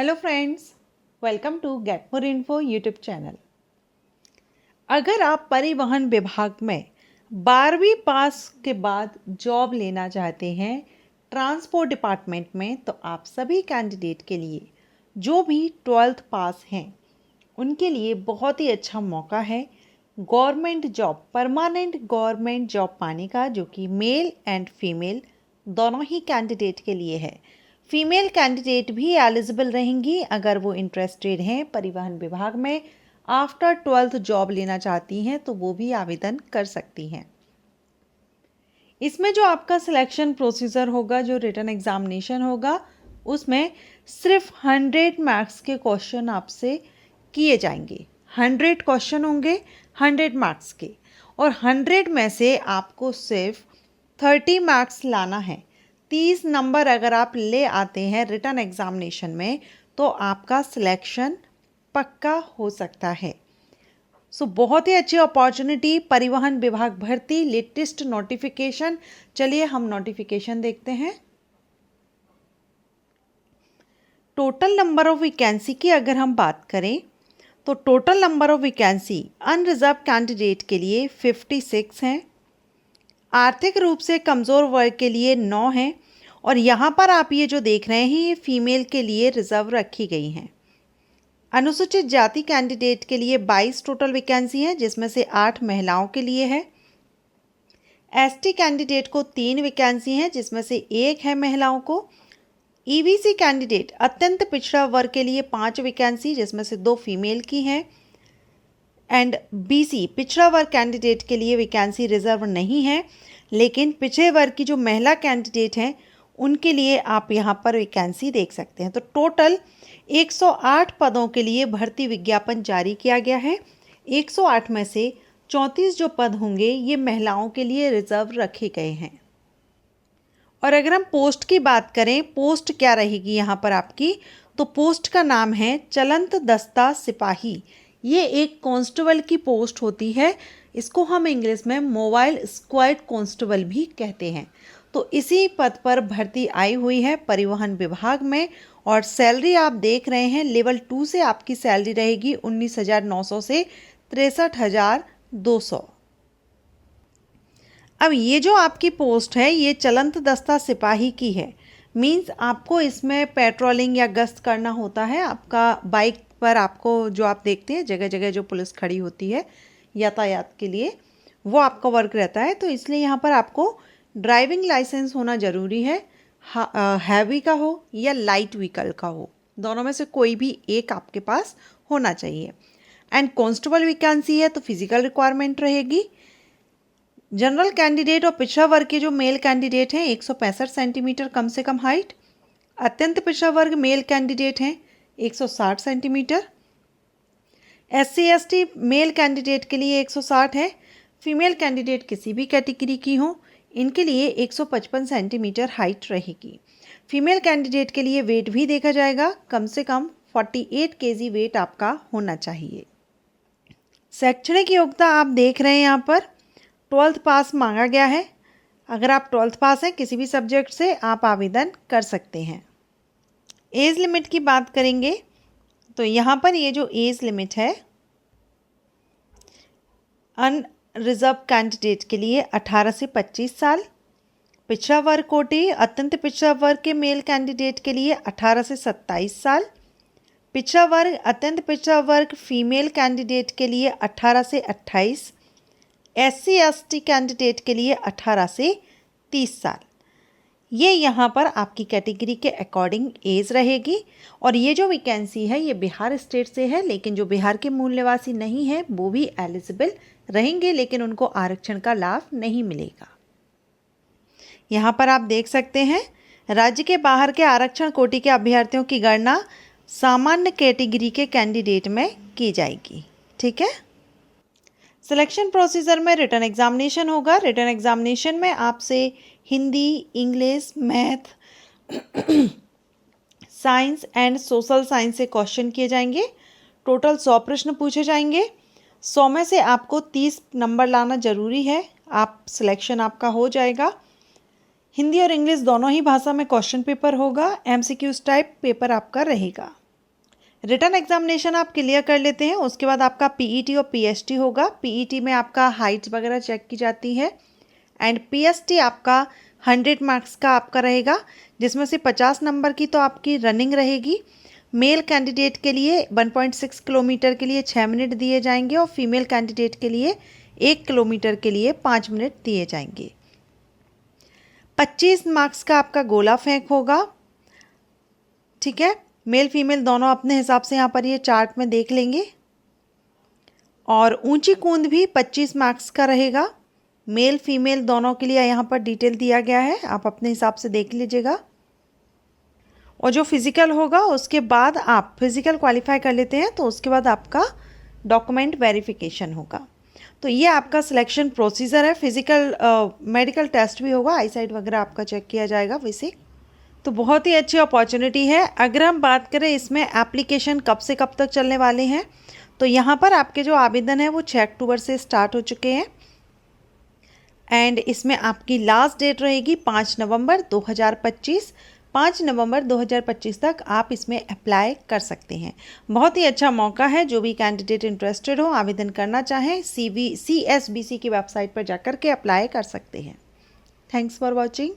Hello friends, welcome to Get More Info YouTube channel. अगर आप परिवहन विभाग में 12वीं पास के बाद जॉब लेना चाहते हैं ट्रांसपोर्ट डिपार्टमेंट में, तो आप सभी कैंडिडेट के लिए जो भी 12th पास हैं उनके लिए बहुत ही अच्छा मौका है government job, permanent government job पाने का, जो कि मेल एंड फीमेल दोनों ही कैंडिडेट के लिए है। फीमेल कैंडिडेट भी एलिजिबल रहेंगी अगर वो इंटरेस्टेड हैं परिवहन विभाग में, आफ्टर 12th जॉब लेना चाहती हैं तो वो भी आवेदन कर सकती हैं। इसमें जो आपका सिलेक्शन प्रोसीजर होगा, जो रिटन एग्जामिनेशन होगा, उसमें सिर्फ 100 मार्क्स के क्वेश्चन आपसे किए जाएंगे। 100 क्वेश्चन होंगे 100 मार्क्स के, और 100 में से आपको सिर्फ 30 मार्क्स लाना है। 30 नंबर अगर आप ले आते हैं रिटन एग्जामिनेशन में तो आपका सिलेक्शन पक्का हो सकता है। बहुत ही अच्छी अपॉर्चुनिटी, परिवहन विभाग भर्ती, लेटेस्ट नोटिफिकेशन। चलिए हम नोटिफिकेशन देखते हैं। टोटल नंबर ऑफ वैकेंसी की अगर हम बात करें तो total number of vacancy unreserved candidate के लिए 56 हैं, आर्थिक रूप से कमज़ोर वर्ग के लिए 9 हैं, और यहाँ पर आप ये जो देख रहे हैं ये फीमेल के लिए रिजर्व रखी गई हैं। अनुसूचित जाति कैंडिडेट के लिए 22 टोटल वैकेंसी है, जिसमें से 8 महिलाओं के लिए है। एसटी कैंडिडेट को 3 वैकेंसी हैं, जिसमें से 1 है महिलाओं को। ईबीसी कैंडिडेट अत्यंत पिछड़ा वर्ग के लिए 5 वैकेंसी, जिसमें से 2 फीमेल की हैं। एंड बीसी पिछड़ा वर्ग कैंडिडेट के लिए वैकेंसी रिजर्व नहीं है, लेकिन पिछड़े वर्ग की जो महिला कैंडिडेट हैं उनके लिए आप यहाँ पर वैकेंसी देख सकते हैं। तो टोटल 108 पदों के लिए भर्ती विज्ञापन जारी किया गया है। 108 में से 34 जो पद होंगे ये महिलाओं के लिए रिजर्व रखे गए हैं। और अगर हम पोस्ट की बात करें, पोस्ट क्या रहेगी यहाँ पर आपकी, तो पोस्ट का नाम है चलंत दस्ता सिपाही। ये एक कांस्टेबल की पोस्ट होती है, इसको हम इंग्लिश में मोबाइल स्क्वाड कांस्टेबल भी कहते हैं। तो इसी पद पर भर्ती आई हुई है परिवहन विभाग में, और सैलरी आप देख रहे हैं लेवल 2 से आपकी सैलरी रहेगी 19,900 से 63,200। अब ये जो आपकी पोस्ट है ये चलंत दस्ता सिपाही की है, मींस आपको इसमें पेट्रोलिंग या गश्त करना होता है। आपका बाइक पर आपको जो आप देखते हैं जगह जगह जो पुलिस खड़ी होती है यातायात के लिए, वो आपका वर्क रहता है। तो इसलिए यहाँ पर आपको ड्राइविंग लाइसेंस होना ज़रूरी है, हैवी का हो या लाइट व्हीकल का हो, दोनों में से कोई भी एक आपके पास होना चाहिए। एंड कांस्टेबल वैकेंसी है तो फिजिकल रिक्वायरमेंट रहेगी। जनरल कैंडिडेट और पिछड़ा वर्ग के जो मेल कैंडिडेट हैं 165 सेंटीमीटर कम से कम हाइट। अत्यंत पिछड़ा वर्ग मेल कैंडिडेट हैं 160 centimetre. SC ST male candidate के लिए 160 है। फीमेल कैंडिडेट किसी भी कैटेगरी की हो इनके लिए 155 सेंटीमीटर हाइट रहेगी। फीमेल कैंडिडेट के लिए वेट भी देखा जाएगा, कम से कम 48 केजी वेट आपका होना चाहिए। शैक्षणिक योग्यता आप देख रहे हैं यहाँ पर 12th पास मांगा गया है। अगर आप 12th पास हैं किसी भी सब्जेक्ट से आप आवेदन कर सकते हैं। एज लिमिट की बात करेंगे तो यहाँ पर ये जो एज लिमिट है अनरिजर्व कैंडिडेट के लिए 18 से 25 साल, पिछड़ा वर्ग कोटे अत्यंत पिछड़ा वर्ग के मेल कैंडिडेट के लिए 18 से 27 साल, पिछड़ा वर्ग अत्यंत पिछड़ा वर्ग फीमेल कैंडिडेट के लिए 18 से 28, एससी एसटी कैंडिडेट के लिए 18 से 30 साल। ये यहाँ पर आपकी कैटेगरी के अकॉर्डिंग एज रहेगी। और ये जो वैकेंसी है ये बिहार स्टेट से है, लेकिन जो बिहार के मूल निवासी नहीं है वो भी एलिजिबल रहेंगे, लेकिन उनको आरक्षण का लाभ नहीं मिलेगा। यहाँ पर आप देख सकते हैं राज्य के बाहर के आरक्षण कोटि के अभ्यर्थियों की गणना सामान्य कैटेगरी के कैंडिडेट में की जाएगी। ठीक है। सिलेक्शन प्रोसीजर में रिटन एग्जामिनेशन होगा। रिटन एग्जामिनेशन में आपसे Hindi, English, math, science and social science से क्वेश्चन किए जाएंगे। टोटल 100 प्रश्न पूछे जाएंगे। 100 में से आपको 30 नंबर लाना ज़रूरी है, आप सिलेक्शन आपका हो जाएगा। हिंदी और इंग्लिश दोनों ही भाषा में क्वेश्चन पेपर होगा। एमसीक्यूज टाइप पेपर आपका रहेगा। रिटन एग्जामिनेशन आप क्लियर कर लेते हैं, उसके बाद आपका पीईटी और पीएसटी होगा। पीईटी में आपका हाइट वगैरह चेक की जाती है एंड पीएसटी आपका 100 मार्क्स का आपका रहेगा, जिसमें से 50 नंबर की तो आपकी रनिंग रहेगी। मेल कैंडिडेट के लिए 1.6 किलोमीटर के लिए 6 मिनट दिए जाएंगे और फीमेल कैंडिडेट के लिए 1 किलोमीटर के लिए 5 मिनट दिए जाएंगे। 25 मार्क्स का आपका गोला फेंक होगा, ठीक है। मेल फीमेल दोनों अपने हिसाब से यहाँ पर ये चार्ट में देख लेंगे। और ऊंची कूंद भी 25 मार्क्स का रहेगा, मेल फीमेल दोनों के लिए यहाँ पर डिटेल दिया गया है, आप अपने हिसाब से देख लीजिएगा। और जो फिज़िकल होगा उसके बाद आप फिज़िकल क्वालिफाई कर लेते हैं तो उसके बाद आपका डॉक्यूमेंट वेरिफिकेशन होगा। तो ये आपका सिलेक्शन प्रोसीजर है। फिज़िकल मेडिकल टेस्ट भी होगा, आईसाइट वगैरह आपका चेक किया जाएगा वैसे। तो बहुत ही अच्छी अपॉर्चुनिटी है। अगर हम बात करें इसमें एप्लीकेशन कब से कब तक चलने वाले हैं, तो यहाँ पर आपके जो आवेदन है वो 6 अक्टूबर से स्टार्ट हो चुके हैं एंड इसमें आपकी लास्ट डेट रहेगी 5 नवंबर 2025। 5 नवंबर 2025 तक आप इसमें अप्लाई कर सकते हैं। बहुत ही अच्छा मौका है, जो भी कैंडिडेट इंटरेस्टेड हो आवेदन करना चाहें CSBC की वेबसाइट पर जाकर के अप्लाई कर सकते हैं। Thanks for watching.